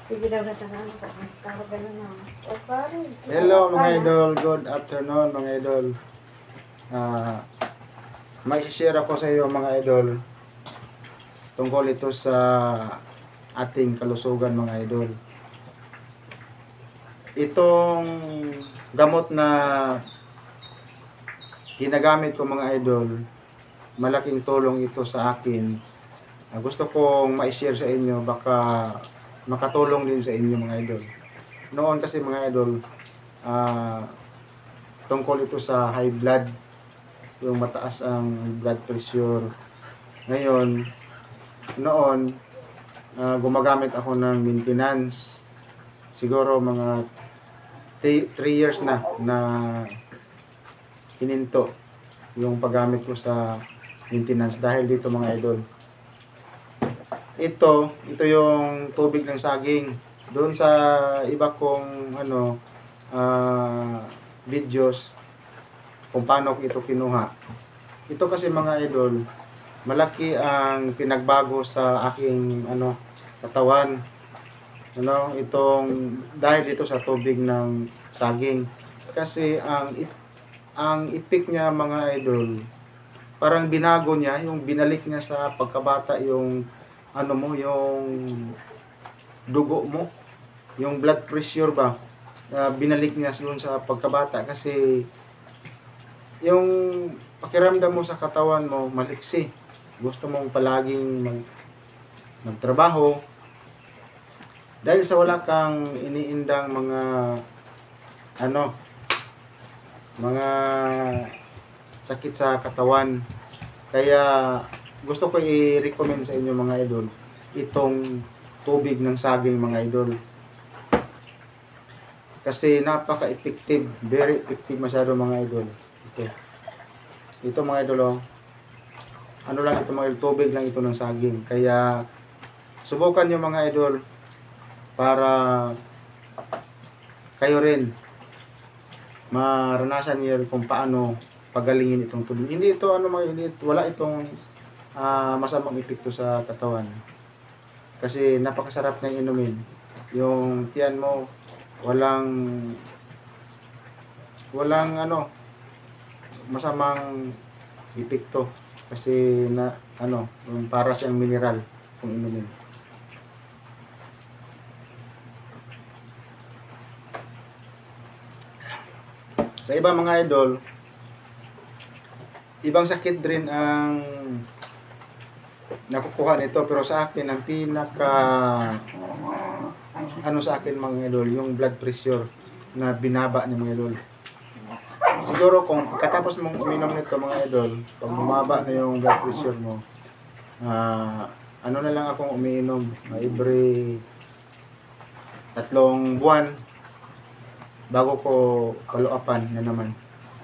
Sige daw na tanan ko. Tawag na na. O pare. Hello mga idol, good afternoon mga idol. May share ako sa iyo mga idol tungkol ito sa ating kalusugan mga idol. Itong gamot na ginagamit ko mga idol, malaking tulong ito sa akin. Gusto kong ma-share sa inyo, baka makatulong din sa inyo mga idol. Noon kasi mga idol, tungkol ito sa high blood, yung mataas ang blood pressure. Ngayon, noon, gumagamit ako ng maintenance. Siguro mga 3 years na hininto yung paggamit ko sa maintenance dahil dito mga idol. Ito yung tubig ng saging. Doon sa iba kong videos kung paano ko ito kinuha. Ito kasi mga idol, malaki ang pinagbago sa aking katawan. Itong dahil dito sa tubig ng saging. Kasi ang ipik niya mga idol, parang binago niya, yung binalik niya sa pagkabata yung yung dugo mo, yung blood pressure ba, binalik niya doon sa pagkabata kasi yung pakiramdam mo sa katawan mo maliksi. Gusto mong palaging magtrabaho dahil sa wala kang iniindang mga sakit sa katawan. Kaya gusto ko i-recommend sa inyo mga idol itong tubig ng saging mga idol. Kasi napaka-effective, very effective masyado mga idol. Ito mga idol, lang ito mga idol, tubig lang ito ng saging. Kaya subukan nyo mga idol para kayo rin maranasan niyo kung paano pagalingin itong tubig. Hindi ito wala itong masamang epekto sa katawan. Kasi napakasarap na inumin. Yung tiyan mo walang masamang epekto kasi yung para siyang mineral kung inumin. Sa iba mga idol, ibang sakit rin ang nakukuha nito, pero sa akin ang pinaka sa akin mga idol, yung blood pressure na binaba ni mga idol. Siguro kung katapos mong uminom nito mga idol, pag bumaba na yung blood pressure mo, na lang akong umiinom every 3 buwan bago ko follow-upan na naman.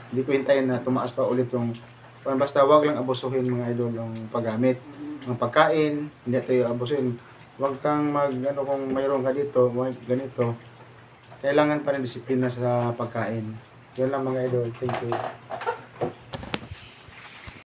Hindi ko hintayin na tumaas pa ulit yung basta wag lang abusuhin mga idol yung paggamit ng pagkain. Hindi tayo abusuhin. Wag kang kung mayroon ka dito ganito, kailangan pa ng disiplina sa pagkain. Yan lang mga idol. Thank you.